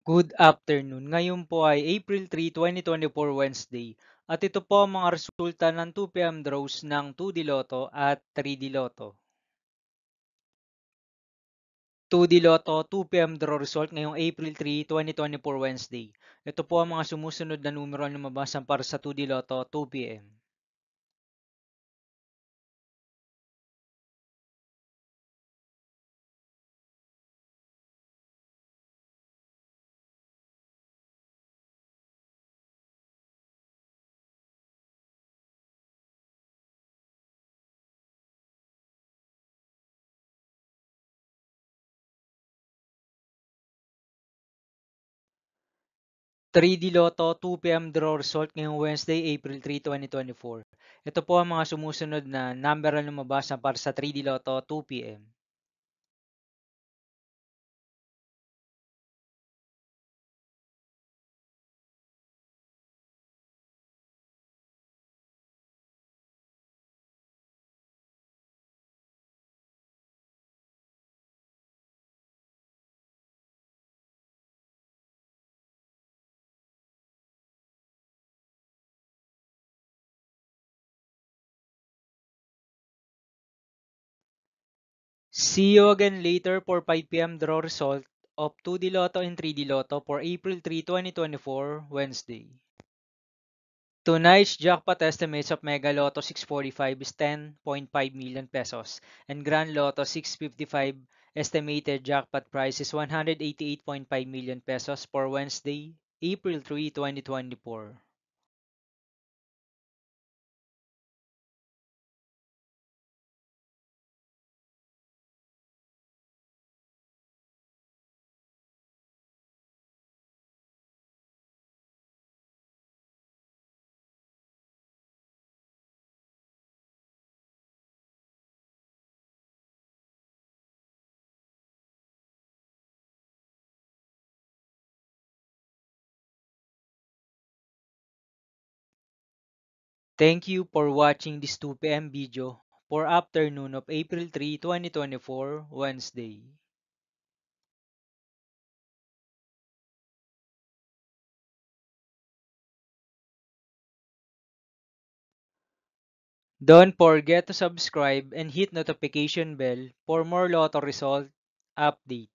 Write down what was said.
Good afternoon. Ngayon po ay April 3, 2024 Wednesday. At ito po ang mga resulta ng 2 p.m. draws ng 2D Lotto at 3D Lotto. 2D Lotto 2 p.m. draw result ngayong April 3, 2024 Wednesday. Ito po ang mga sumusunod na numero na lumabas para sa 2D Lotto 2 p.m. 3D Lotto 2 p.m. draw result ngayong Wednesday, April 3, 2024. Ito po ang mga sumusunod na number na lumabas para sa 3D Lotto 2 p.m. See you again later for 5 p.m. draw result of 2D Lotto and 3D Lotto for April 3, 2024, Wednesday. Tonight's jackpot estimates of Mega Lotto 645 is 10.5 million pesos and Grand Lotto 655 estimated jackpot price is 188.5 million pesos for Wednesday, April 3, 2024. Thank you for watching this 2 p.m. video for afternoon of April 3, 2024, Wednesday. Don't forget to subscribe and hit notification bell for more Lotto result update.